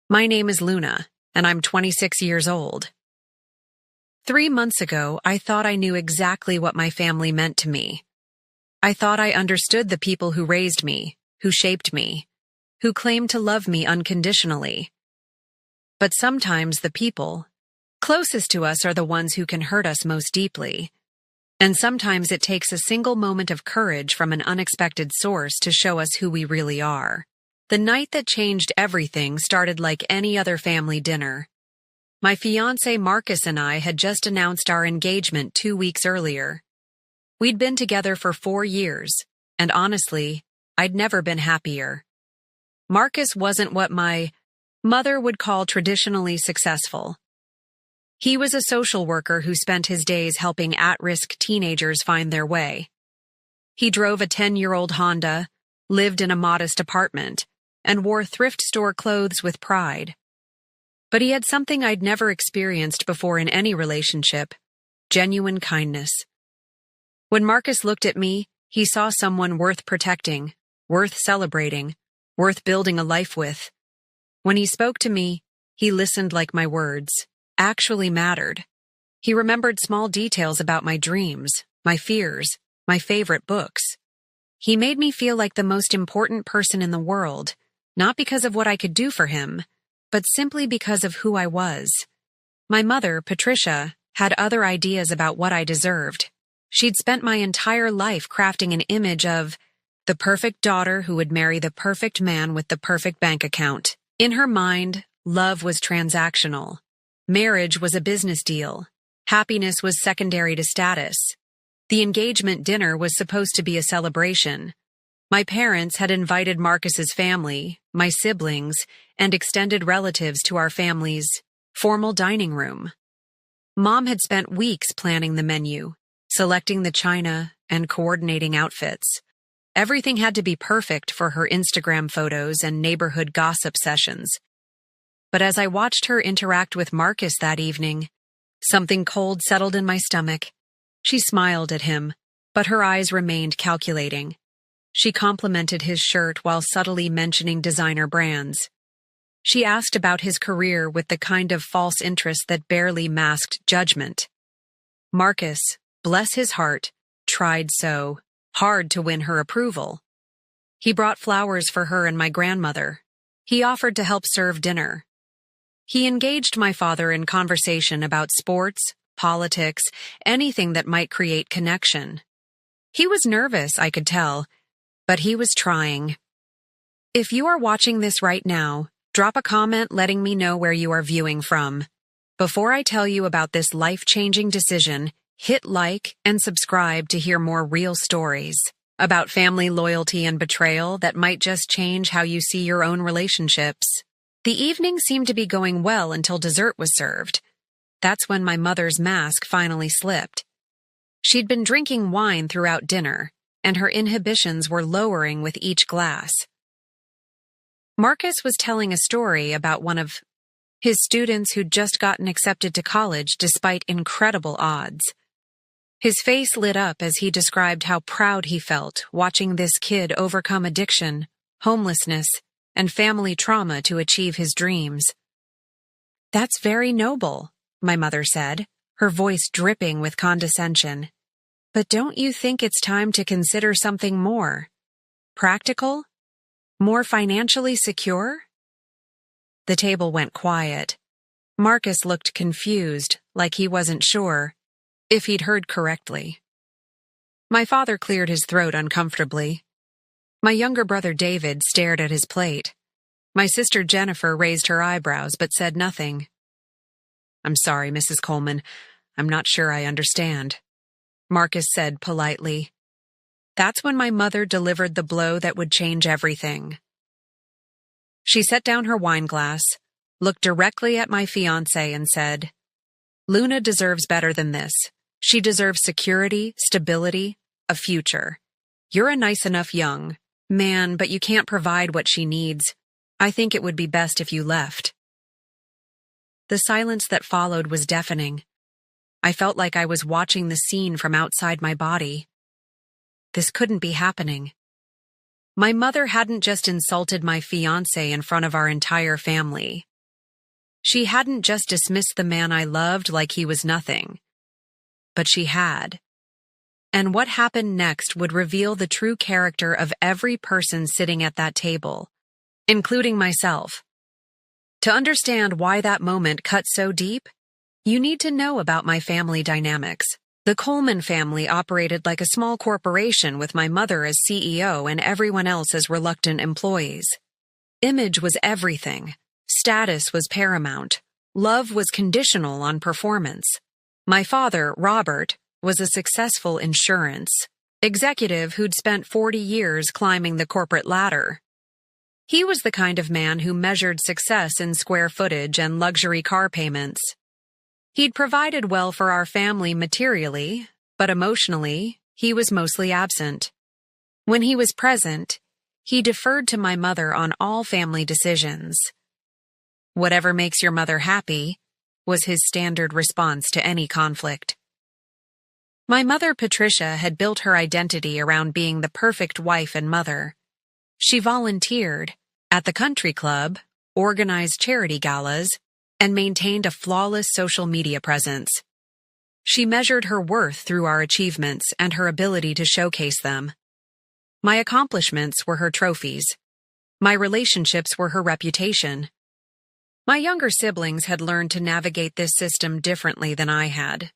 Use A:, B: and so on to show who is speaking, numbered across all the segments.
A: My name is Luna, and I'm 26 years old. 3 months ago, I thought I knew exactly what my family meant to me. I thought I understood the people who raised me, who shaped me, who claimed to love me unconditionally. But sometimes the people closest to us are the ones who can hurt us most deeply. And sometimes it takes a single moment of courage from an unexpected source to show us who we really are. The night that changed everything started like any other family dinner. My fiancé Marcus and I had just announced our engagement 2 weeks earlier. We'd been together for 4 years, and honestly, I'd never been happier. Marcus wasn't what my mother would call traditionally successful. He was a social worker who spent his days helping at-risk teenagers find their way. He drove a 10-year-old Honda, lived in a modest apartment, and wore thrift store clothes with pride. But he had something I'd never experienced before in any relationship: genuine kindness. When Marcus looked at me, he saw someone worth protecting, worth celebrating, worth building a life with. When he spoke to me, he listened like my words actually mattered. He remembered small details about my dreams, my fears, my favorite books. He made me feel like the most important person in the world, not because of what I could do for him, but simply because of who I was. My mother, Patricia, had other ideas about what I deserved. She'd spent my entire life crafting an image of the perfect daughter who would marry the perfect man with the perfect bank account. In her mind, love was transactional. Marriage was a business deal. Happiness was secondary to status. The engagement dinner was supposed to be a celebration. My parents had invited Marcus's family, my siblings, and extended relatives to our family's formal dining room. Mom had spent weeks planning the menu, selecting the china, and coordinating outfits. Everything had to be perfect for her Instagram photos and neighborhood gossip sessions. But as I watched her interact with Marcus that evening, something cold settled in my stomach. She smiled at him, but her eyes remained calculating. She complimented his shirt while subtly mentioning designer brands. She asked about his career with the kind of false interest that barely masked judgment. Marcus, bless his heart, tried so hard to win her approval. He brought flowers for her and my grandmother. He offered to help serve dinner. He engaged my father in conversation about sports, politics, anything that might create connection. He was nervous, I could tell, but he was trying. If you are watching this right now, drop a comment letting me know where you are viewing from. Before I tell you about this life-changing decision, hit like and subscribe to hear more real stories about family loyalty and betrayal that might just change how you see your own relationships. The evening seemed to be going well until dessert was served. That's when my mother's mask finally slipped. She'd been drinking wine throughout dinner, and her inhibitions were lowering with each glass. Marcus was telling a story about one of his students who'd just gotten accepted to college despite incredible odds. His face lit up as he described how proud he felt watching this kid overcome addiction, homelessness, and family trauma to achieve his dreams. "That's very noble," my mother said, her voice dripping with condescension. "But don't you think it's time to consider something more practical? More financially secure?" The table went quiet. Marcus looked confused, like he wasn't sure if he'd heard correctly. My father cleared his throat uncomfortably. My younger brother David stared at his plate. My sister Jennifer raised her eyebrows but said nothing. "I'm sorry, Mrs. Coleman. I'm not sure I understand," Marcus said politely. That's when my mother delivered the blow that would change everything. She set down her wine glass, looked directly at my fiancé and said, "Luna deserves better than this. She deserves security, stability, a future. You're a nice enough young man, but you can't provide what she needs. I think it would be best if you left." The silence that followed was deafening. I felt like I was watching the scene from outside my body. This couldn't be happening. My mother hadn't just insulted my fiancé in front of our entire family. She hadn't just dismissed the man I loved like he was nothing, but she had. And what happened next would reveal the true character of every person sitting at that table, including myself. To understand why that moment cut so deep, you need to know about my family dynamics. The Coleman family operated like a small corporation with my mother as CEO and everyone else as reluctant employees. Image was everything. Status was paramount. Love was conditional on performance. My father, Robert, was a successful insurance executive who'd spent 40 years climbing the corporate ladder. He was the kind of man who measured success in square footage and luxury car payments. He'd provided well for our family materially, but emotionally, he was mostly absent. When he was present, he deferred to my mother on all family decisions. "Whatever makes your mother happy," was his standard response to any conflict. My mother, Patricia, had built her identity around being the perfect wife and mother. She volunteered at the country club, organized charity galas, and maintained a flawless social media presence. She measured her worth through our achievements and her ability to showcase them. My accomplishments were her trophies. My relationships were her reputation. My younger siblings had learned to navigate this system differently than I had.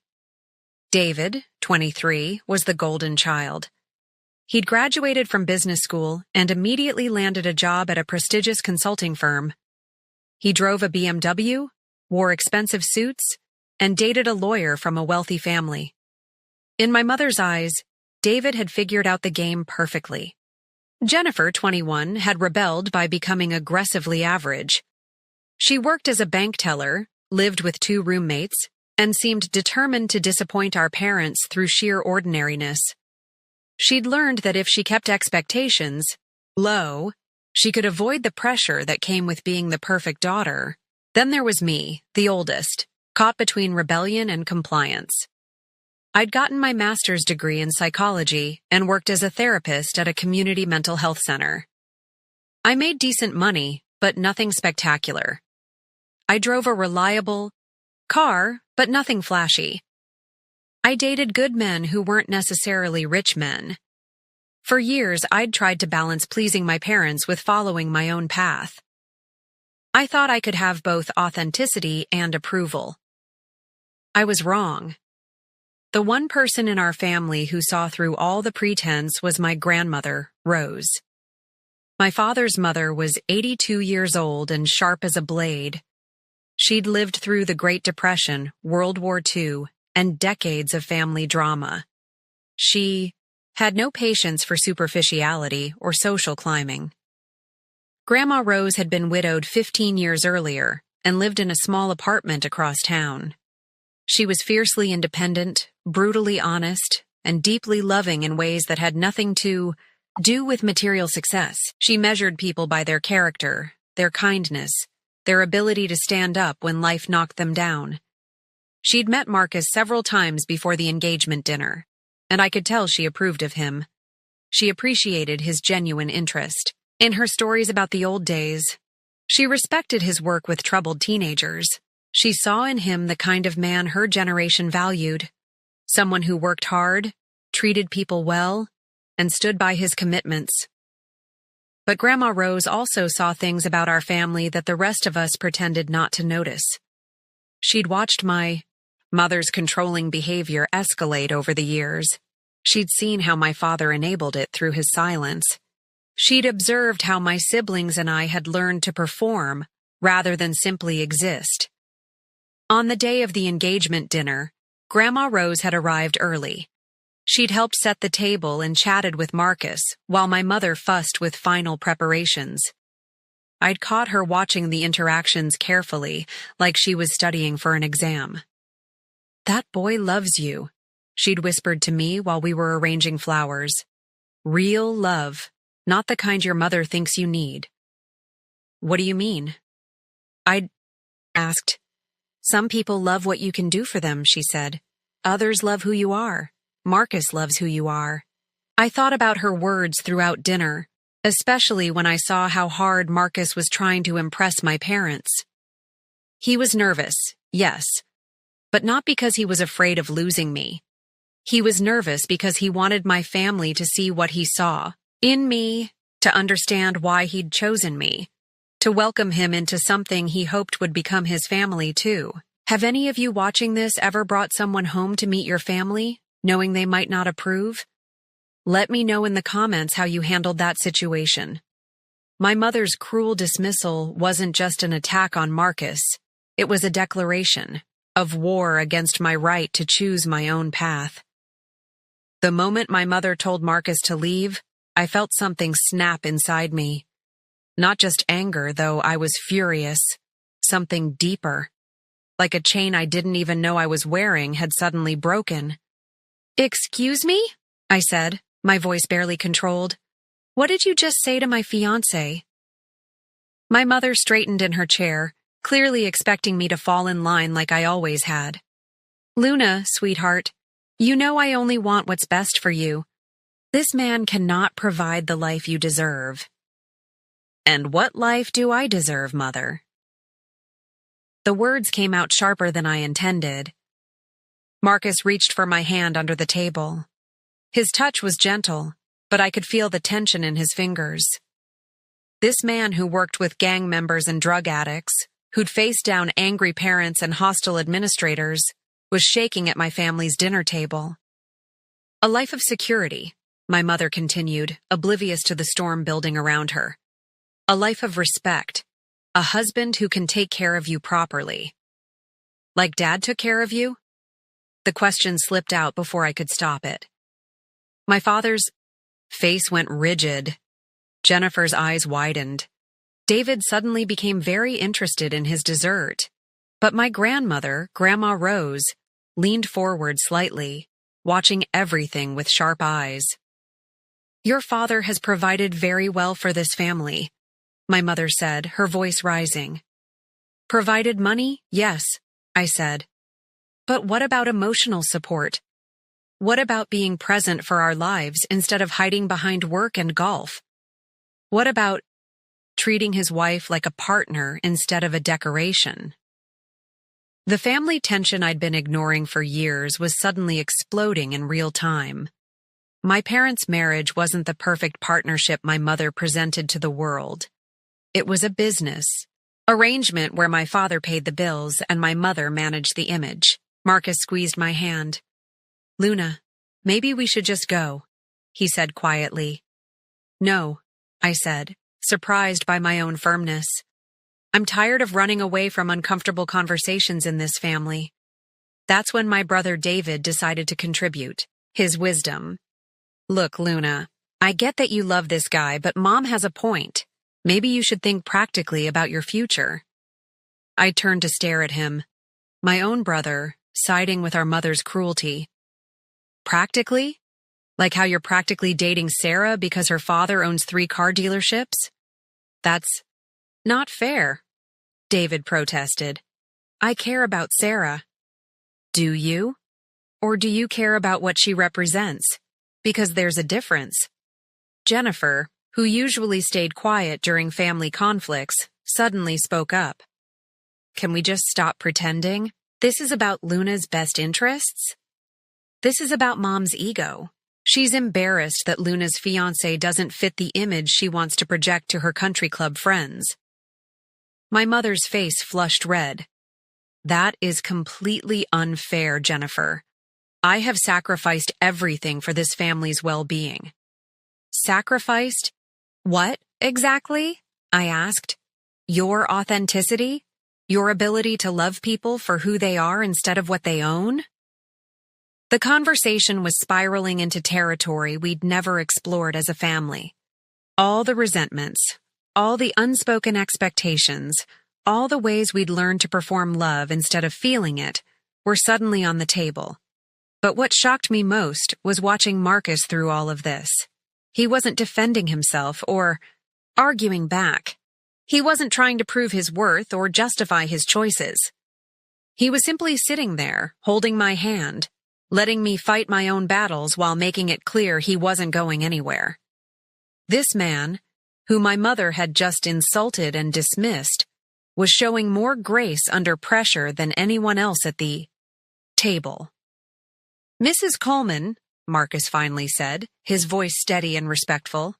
A: David, 23, was the golden child. He'd graduated from business school and immediately landed a job at a prestigious consulting firm. He drove a BMW, wore expensive suits, and dated a lawyer from a wealthy family. In my mother's eyes, David had figured out the game perfectly. Jennifer, 21, had rebelled by becoming aggressively average. She worked as a bank teller, lived with 2 roommates, and seemed determined to disappoint our parents through sheer ordinariness. She'd learned that if she kept expectations low, she could avoid the pressure that came with being the perfect daughter. Then there was me, the oldest, caught between rebellion and compliance. I'd gotten my master's degree in psychology and worked as a therapist at a community mental health center. I made decent money, but nothing spectacular. I drove a reliable car, but nothing flashy. I dated good men who weren't necessarily rich men. For years, I'd tried to balance pleasing my parents with following my own path. I thought I could have both authenticity and approval. I was wrong. The one person in our family who saw through all the pretense was my grandmother, Rose. My father's mother was 82 years old and sharp as a blade. She'd lived through the Great Depression, World War II, and decades of family drama. She had no patience for superficiality or social climbing. Grandma Rose had been widowed 15 years earlier and lived in a small apartment across town. She was fiercely independent, brutally honest, and deeply loving in ways that had nothing to do with material success. She measured people by their character, their kindness, their ability to stand up when life knocked them down. She'd met Marcus several times before the engagement dinner, and I could tell she approved of him. She appreciated his genuine interest. In her stories about the old days, she respected his work with troubled teenagers. She saw in him the kind of man her generation valued, someone who worked hard, treated people well, and stood by his commitments. But Grandma Rose also saw things about our family that the rest of us pretended not to notice. She'd watched my mother's controlling behavior escalate over the years. She'd seen how my father enabled it through his silence. She'd observed how my siblings and I had learned to perform rather than simply exist. On the day of the engagement dinner, Grandma Rose had arrived early. She'd helped set the table and chatted with Marcus while my mother fussed with final preparations. I'd caught her watching the interactions carefully, like she was studying for an exam. "That boy loves you," she'd whispered to me while we were arranging flowers. "Real love, not the kind your mother thinks you need." "What do you mean?" I'd asked. "Some people love what you can do for them," she said. "Others love who you are. Marcus loves who you are." I thought about her words throughout dinner, especially when I saw how hard Marcus was trying to impress my parents. He was nervous, yes, but not because he was afraid of losing me. He was nervous because he wanted my family to see what he saw in me, to understand why he'd chosen me, to welcome him into something he hoped would become his family too. Have any of you watching this ever brought someone home to meet your family, knowing they might not approve? Let me know in the comments how you handled that situation. My mother's cruel dismissal wasn't just an attack on Marcus. It was a declaration of war against my right to choose my own path. The moment my mother told Marcus to leave, I felt something snap inside me. Not just anger, though I was furious. Something deeper. Like a chain I didn't even know I was wearing had suddenly broken. "Excuse me?" I said, my voice barely controlled. "What did you just say to my fiancé?" My mother straightened in her chair, clearly expecting me to fall in line like I always had. "Luna, sweetheart, you know I only want what's best for you. This man cannot provide the life you deserve." "And what life do I deserve, Mother?" The words came out sharper than I intended. Marcus reached for my hand under the table. His touch was gentle, but I could feel the tension in his fingers. This man who worked with gang members and drug addicts, who'd faced down angry parents and hostile administrators, was shaking at my family's dinner table. "A life of security," my mother continued, oblivious to the storm building around her. "A life of respect. A husband who can take care of you properly." "Like Dad took care of you?" The question slipped out before I could stop it. My father's face went rigid. Jennifer's eyes widened. David suddenly became very interested in his dessert. But my grandmother, Grandma Rose, leaned forward slightly, watching everything with sharp eyes. "Your father has provided very well for this family," my mother said, her voice rising. "Provided money? Yes," I said. "But what about emotional support? What about being present for our lives instead of hiding behind work and golf? What about treating his wife like a partner instead of a decoration?" The family tension I'd been ignoring for years was suddenly exploding in real time. My parents' marriage wasn't the perfect partnership my mother presented to the world. It was a business arrangement where my father paid the bills and my mother managed the image. Marcus squeezed my hand. "Luna, maybe we should just go," he said quietly. "No," I said, surprised by my own firmness. "I'm tired of running away from uncomfortable conversations in this family." That's when my brother David decided to contribute his wisdom. "Look, Luna, I get that you love this guy, but Mom has a point. Maybe you should think practically about your future." I turned to stare at him. My own brother, siding with our mother's cruelty. "Practically? Like how you're practically dating Sarah because her father owns 3 car dealerships? That's not fair," David protested. "I care about Sarah." "Do you? Or do you care about what she represents? Because there's a difference." Jennifer, who usually stayed quiet during family conflicts, suddenly spoke up. "Can we just stop pretending? This is about Luna's best interests? This is about Mom's ego. She's embarrassed that Luna's fiancé doesn't fit the image she wants to project to her country club friends." My mother's face flushed red. "That is completely unfair, Jennifer. I have sacrificed everything for this family's well-being." "Sacrificed? What, exactly?" I asked. "Your authenticity? Your ability to love people for who they are instead of what they own?" The conversation was spiraling into territory we'd never explored as a family. All the resentments, all the unspoken expectations, all the ways we'd learned to perform love instead of feeling it, were suddenly on the table. But what shocked me most was watching Marcus through all of this. He wasn't defending himself or arguing back. He wasn't trying to prove his worth or justify his choices. He was simply sitting there, holding my hand, letting me fight my own battles while making it clear he wasn't going anywhere. This man, who my mother had just insulted and dismissed, was showing more grace under pressure than anyone else at the table. "Mrs. Coleman," Marcus finally said, his voice steady and respectful,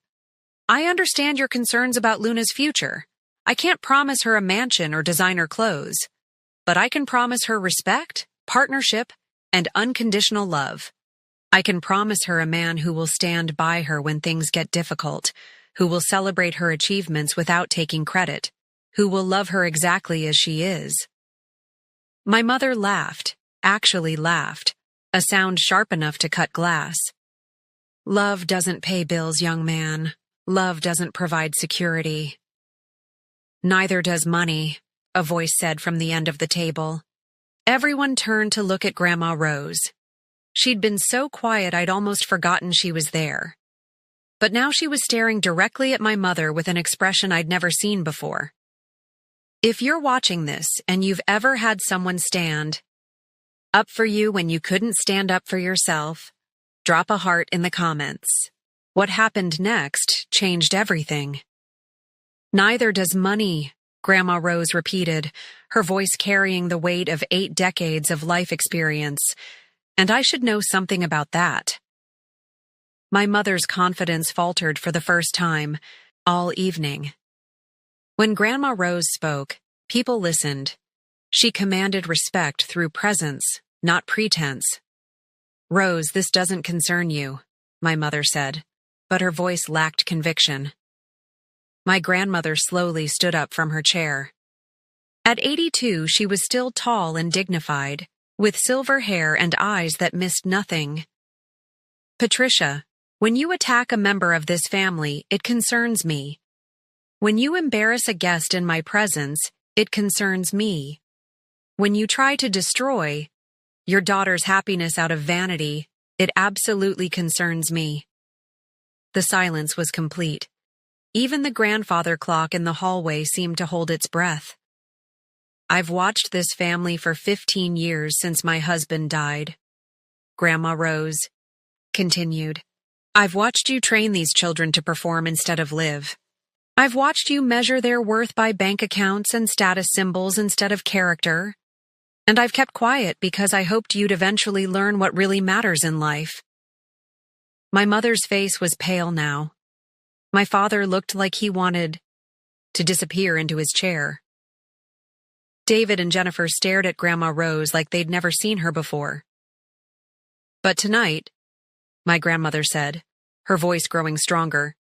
A: "I understand your concerns about Luna's future. I can't promise her a mansion or designer clothes, but I can promise her respect, partnership, and unconditional love. I can promise her a man who will stand by her when things get difficult, who will celebrate her achievements without taking credit, who will love her exactly as she is." My mother laughed, actually laughed, a sound sharp enough to cut glass. "Love doesn't pay bills, young man. Love doesn't provide security." "Neither does money," a voice said from the end of the table. Everyone turned to look at Grandma Rose. She'd been so quiet I'd almost forgotten she was there. But now she was staring directly at my mother with an expression I'd never seen before. If you're watching this and you've ever had someone stand up for you when you couldn't stand up for yourself, drop a heart in the comments. What happened next changed everything. "Neither does money," Grandma Rose repeated, her voice carrying the weight of 8 decades of life experience, and I should know something about that. My mother's confidence faltered for the first time all evening. When Grandma Rose spoke, people listened. She commanded respect through presence, not pretense. "Rose, this doesn't concern you," my mother said, but her voice lacked conviction. My grandmother slowly stood up from her chair. At 82, she was still tall and dignified, with silver hair and eyes that missed nothing. "Patricia, when you attack a member of this family, it concerns me. When you embarrass a guest in my presence, it concerns me. When you try to destroy your daughter's happiness out of vanity, it absolutely concerns me." The silence was complete. Even the grandfather clock in the hallway seemed to hold its breath. "I've watched this family for 15 years since my husband died," Grandma Rose continued. "I've watched you train these children to perform instead of live. I've watched you measure their worth by bank accounts and status symbols instead of character. And I've kept quiet because I hoped you'd eventually learn what really matters in life." My mother's face was pale now. My father looked like he wanted to disappear into his chair. David and Jennifer stared at Grandma Rose like they'd never seen her before. "But tonight," my grandmother said, her voice growing stronger,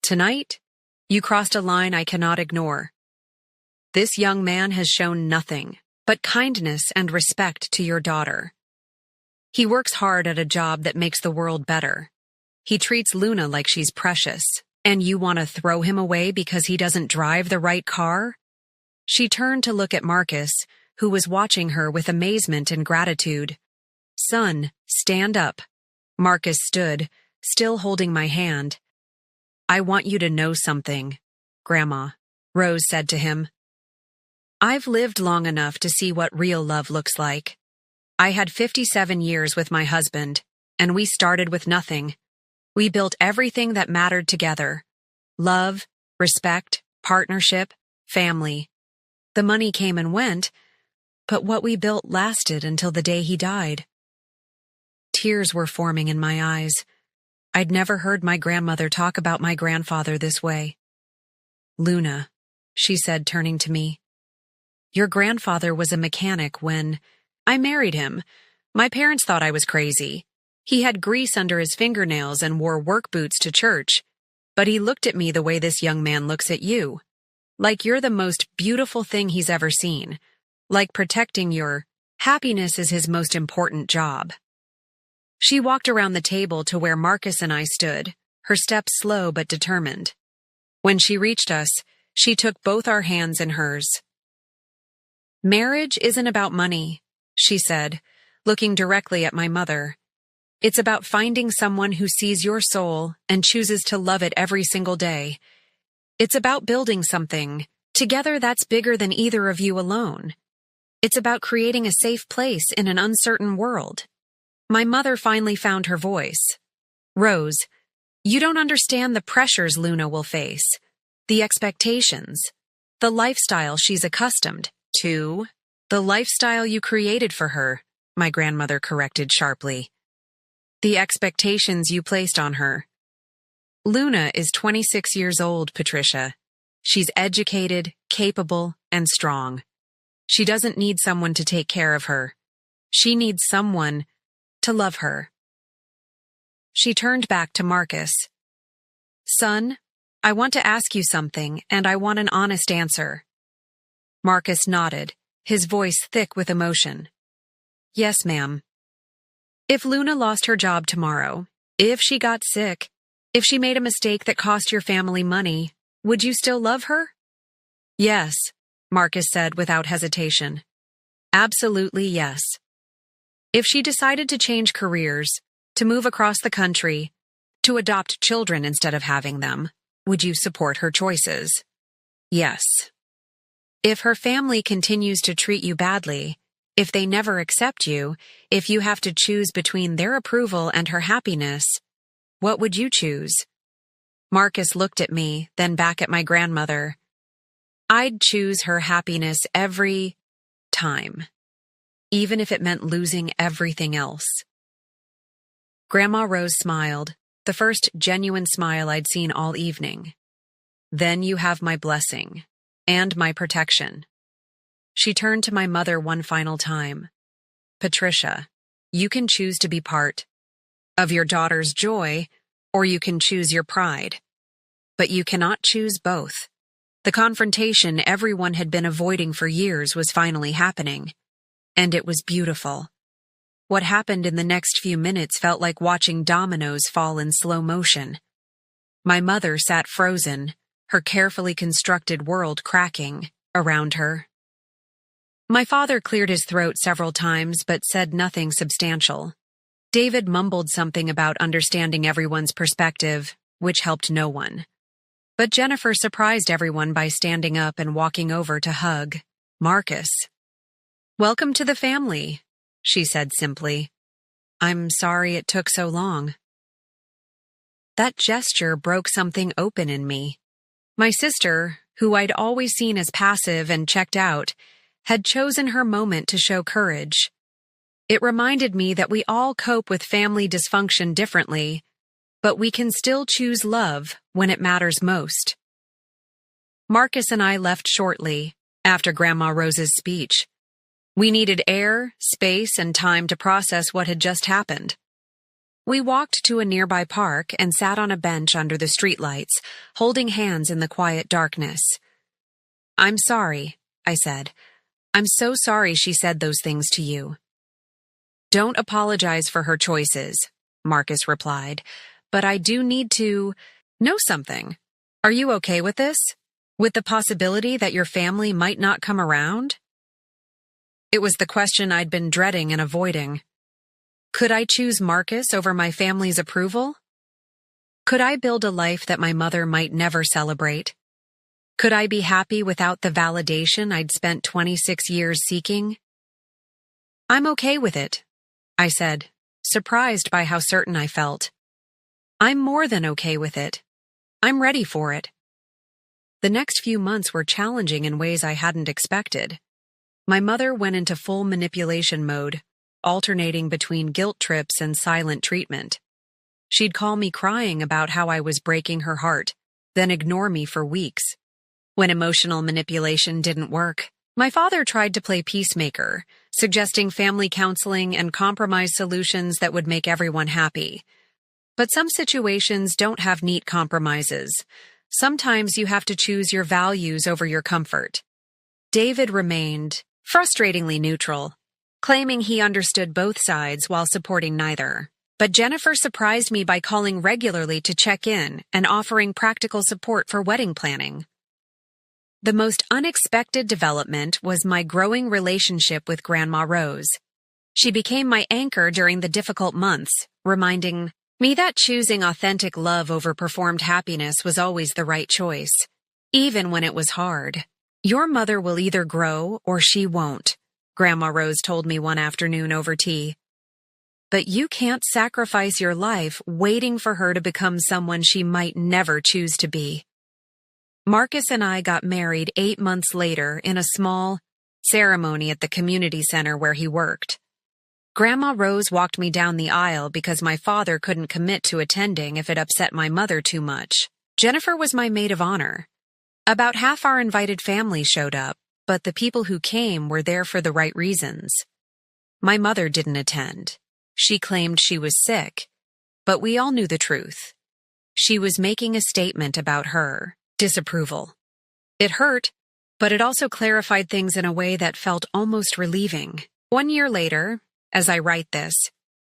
A: "tonight, you crossed a line I cannot ignore. This young man has shown nothing but kindness and respect to your daughter. He works hard at a job that makes the world better. He treats Luna like she's precious. And you want to throw him away because he doesn't drive the right car?" She turned to look at Marcus, who was watching her with amazement and gratitude. "Son, stand up." Marcus stood, still holding my hand. "I want you to know something, Grandma," Rose said to him. "I've lived long enough to see what real love looks like. I had 57 years with my husband, and we started with nothing. We built everything that mattered together: love, respect, partnership, family. The money came and went, but what we built lasted until the day he died." Tears were forming in my eyes. I'd never heard my grandmother talk about my grandfather this way. "Luna," she said, turning to me, "your grandfather was a mechanic when I married him. My parents thought I was crazy. He had grease under his fingernails and wore work boots to church, but he looked at me the way this young man looks at you. Like you're the most beautiful thing he's ever seen. Like protecting your happiness is his most important job." She walked around the table to where Marcus and I stood, her steps slow but determined. When she reached us, she took both our hands in hers. "Marriage isn't about money," she said, looking directly at my mother. "It's about finding someone who sees your soul and chooses to love it every single day. It's about building something together that's bigger than either of you alone. It's about creating a safe place in an uncertain world." My mother finally found her voice. "Rose, you don't understand the pressures Luna will face, the expectations. the lifestyle she's accustomed to. The lifestyle you created for her, my grandmother corrected sharply. The expectations you placed on her. Luna is 26 years old, Patricia. She's educated, capable, and strong. She doesn't need someone to take care of her. She needs someone to love her. She turned back to Marcus. Son, I want to ask you something, and I want an honest answer. Marcus nodded, his voice thick with emotion. Yes, ma'am. If Luna lost her job tomorrow, if she got sick, if she made a mistake that cost your family money, would you still love her? Yes, Marcus said without hesitation. Absolutely yes. If she decided to change careers, to move across the country, to adopt children instead of having them, would you support her choices? Yes. If her family continues to treat you badly, if they never accept you, if you have to choose between their approval and her happiness, what would you choose? Marcus looked at me, then back at my grandmother. I'd choose her happiness every time, even if it meant losing everything else. Grandma Rose smiled, the first genuine smile I'd seen all evening. Then you have my blessing and my protection. She turned to my mother one final time. Patricia, you can choose to be part of your daughter's joy, or you can choose your pride. But you cannot choose both. The confrontation everyone had been avoiding for years was finally happening, and it was beautiful. What happened in the next few minutes felt like watching dominoes fall in slow motion. My mother sat frozen, her carefully constructed world cracking around her. My father cleared his throat several times but said nothing substantial. David mumbled something about understanding everyone's perspective, which helped no one. But Jennifer surprised everyone by standing up and walking over to hug Marcus. Welcome to the family, she said simply. I'm sorry it took so long. That gesture broke something open in me. My sister, who I'd always seen as passive and checked out, had chosen her moment to show courage. It reminded me that we all cope with family dysfunction differently, but we can still choose love when it matters most. Marcus and I left shortly after Grandma Rose's speech. We needed air, space, and time to process what had just happened. We walked to a nearby park and sat on a bench under the streetlights, holding hands in the quiet darkness. I'm sorry, I said. I'm so sorry she said those things to you. Don't apologize for her choices, Marcus replied, but I do need to know something. Are you okay with this? With the possibility that your family might not come around? It was the question I'd been dreading and avoiding. Could I choose Marcus over my family's approval? Could I build a life that my mother might never celebrate? Could I be happy without the validation I'd spent 26 years seeking? I'm okay with it, I said, surprised by how certain I felt. I'm more than okay with it. I'm ready for it. The next few months were challenging in ways I hadn't expected. My mother went into full manipulation mode, alternating between guilt trips and silent treatment. She'd call me crying about how I was breaking her heart, then ignore me for weeks. When emotional manipulation didn't work, my father tried to play peacemaker, suggesting family counseling and compromise solutions that would make everyone happy. But some situations don't have neat compromises. Sometimes you have to choose your values over your comfort. David remained frustratingly neutral, claiming he understood both sides while supporting neither. But Jennifer surprised me by calling regularly to check in and offering practical support for wedding planning. The most unexpected development was my growing relationship with Grandma Rose. She became my anchor during the difficult months, reminding me that choosing authentic love over performed happiness was always the right choice, even when it was hard. Your mother will either grow or she won't, Grandma Rose told me one afternoon over tea. But you can't sacrifice your life waiting for her to become someone she might never choose to be. Marcus and I got married 8 months later in a small ceremony at the community center where he worked. Grandma Rose walked me down the aisle because my father couldn't commit to attending if it upset my mother too much. Jennifer was my maid of honor. About half our invited family showed up, but the people who came were there for the right reasons. My mother didn't attend. She claimed she was sick, but we all knew the truth. She was making a statement about her disapproval. It hurt, but it also clarified things in a way that felt almost relieving. 1 year later, as I write this,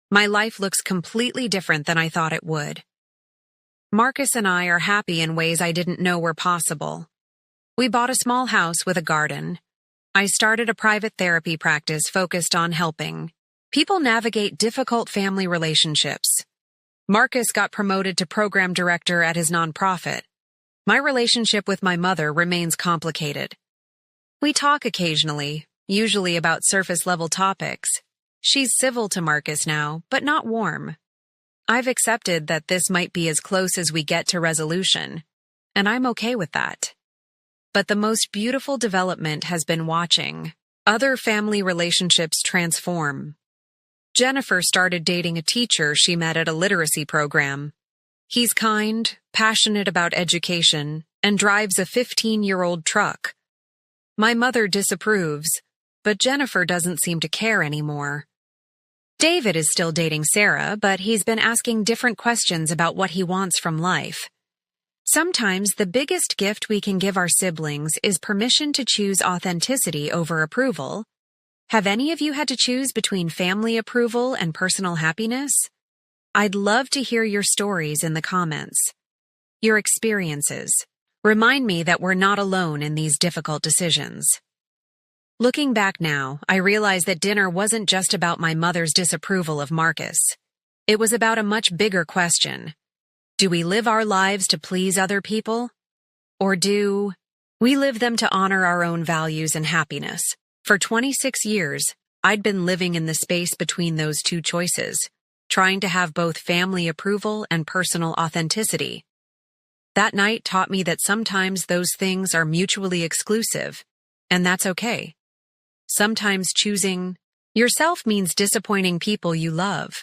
A: my life looks completely different than I thought it would. Marcus and I are happy in ways I didn't know were possible. We bought a small house with a garden. I started a private therapy practice focused on helping people navigate difficult family relationships. Marcus got promoted to program director at his nonprofit. My relationship with my mother remains complicated. We talk occasionally, usually about surface-level topics. She's civil to Marcus now, but not warm. I've accepted that this might be as close as we get to resolution, and I'm okay with that. But the most beautiful development has been watching other family relationships transform. Jennifer started dating a teacher she met at a literacy program. He's kind, passionate about education, and drives a 15-year-old truck. My mother disapproves, but Jennifer doesn't seem to care anymore. David is still dating Sarah, but he's been asking different questions about what he wants from life. Sometimes the biggest gift we can give our siblings is permission to choose authenticity over approval. Have any of you had to choose between family approval and personal happiness? I'd love to hear your stories in the comments. Your experiences. Remind me that we're not alone in these difficult decisions. Looking back now, I realize that dinner wasn't just about my mother's disapproval of Marcus. It was about a much bigger question. Do we live our lives to please other people? Or do we live them to honor our own values and happiness? For 26 years, I'd been living in the space between those two choices, trying to have both family approval and personal authenticity. That night taught me that sometimes those things are mutually exclusive, and that's okay. Sometimes choosing yourself means disappointing people you love.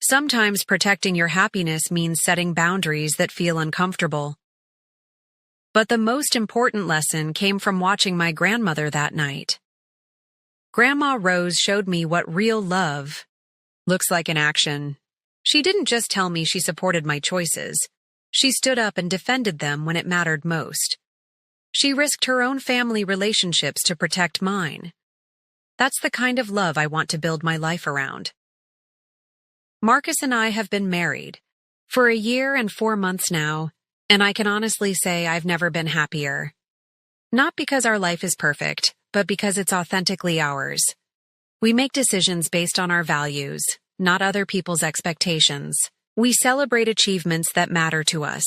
A: Sometimes protecting your happiness means setting boundaries that feel uncomfortable. But the most important lesson came from watching my grandmother that night. Grandma Rose showed me what real love looks like in action. She didn't just tell me she supported my choices. She stood up and defended them when it mattered most. She risked her own family relationships to protect mine. That's the kind of love I want to build my life around. Marcus and I have been married for 1 year and 4 months now, and I can honestly say I've never been happier. Not because our life is perfect, but because it's authentically ours. We make decisions based on our values, not other people's expectations. We celebrate achievements that matter to us,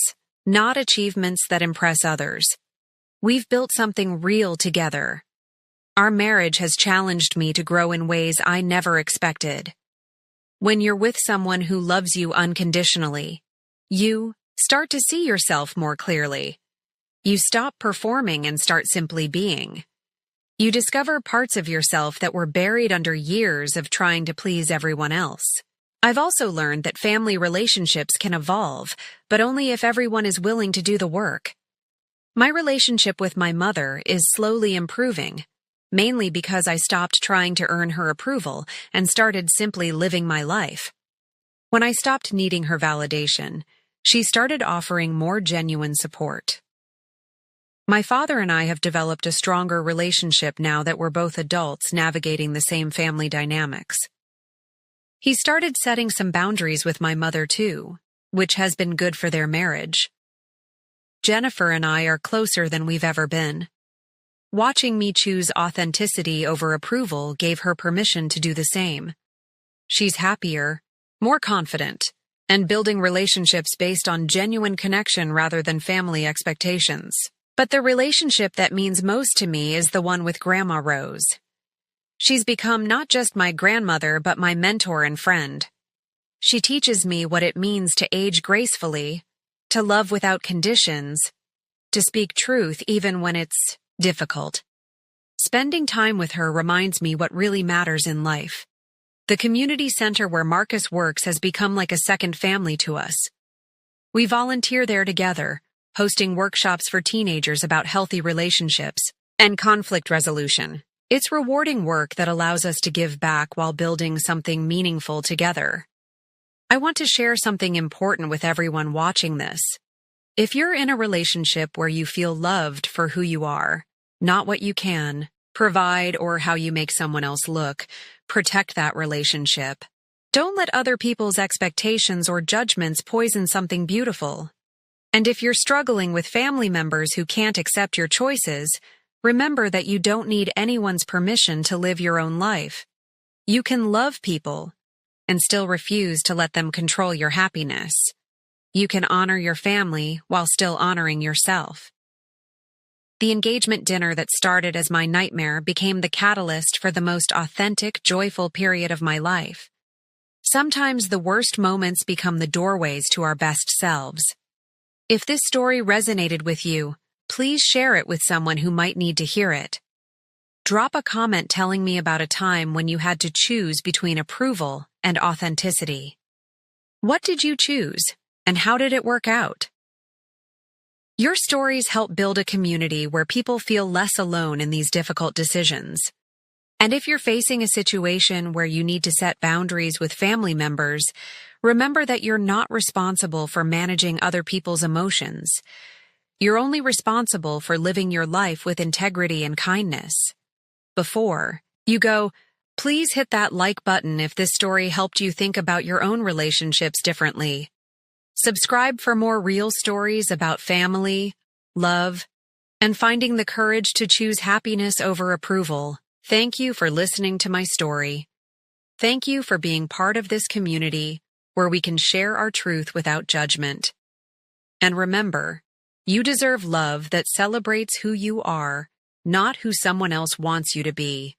A: not achievements that impress others. We've built something real together. Our marriage has challenged me to grow in ways I never expected. When you're with someone who loves you unconditionally, you start to see yourself more clearly. You stop performing and start simply being. You discover parts of yourself that were buried under years of trying to please everyone else. I've also learned that family relationships can evolve, but only if everyone is willing to do the work. My relationship with my mother is slowly improving, mainly because I stopped trying to earn her approval and started simply living my life. When I stopped needing her validation, she started offering more genuine support. My father and I have developed a stronger relationship now that we're both adults navigating the same family dynamics. He started setting some boundaries with my mother too, which has been good for their marriage. Jennifer and I are closer than we've ever been. Watching me choose authenticity over approval gave her permission to do the same. She's happier, more confident, and building relationships based on genuine connection rather than family expectations. But the relationship that means most to me is the one with Grandma Rose. She's become not just my grandmother, but my mentor and friend. She teaches me what it means to age gracefully, to love without conditions, to speak truth even when it's difficult. Spending time with her reminds me what really matters in life. The community center where Marcus works has become like a second family to us. We volunteer there together, hosting workshops for teenagers about healthy relationships and conflict resolution. It's rewarding work that allows us to give back while building something meaningful together. I want to share something important with everyone watching this. If you're in a relationship where you feel loved for who you are, not what you can provide or how you make someone else look, protect that relationship. Don't let other people's expectations or judgments poison something beautiful. And if you're struggling with family members who can't accept your choices, remember that you don't need anyone's permission to live your own life. You can love people and still refuse to let them control your happiness. You can honor your family while still honoring yourself. The engagement dinner that started as my nightmare became the catalyst for the most authentic, joyful period of my life. Sometimes the worst moments become the doorways to our best selves. If this story resonated with you, please share it with someone who might need to hear it. Drop a comment telling me about a time when you had to choose between approval and authenticity. What did you choose, and how did it work out? Your stories help build a community where people feel less alone in these difficult decisions. And if you're facing a situation where you need to set boundaries with family members, remember that you're not responsible for managing other people's emotions. You're only responsible for living your life with integrity and kindness. Before you go, please hit that like button if this story helped you think about your own relationships differently. Subscribe for more real stories about family, love, and finding the courage to choose happiness over approval. Thank you for listening to my story. Thank you for being part of this community where we can share our truth without judgment. And remember, you deserve love that celebrates who you are, not who someone else wants you to be.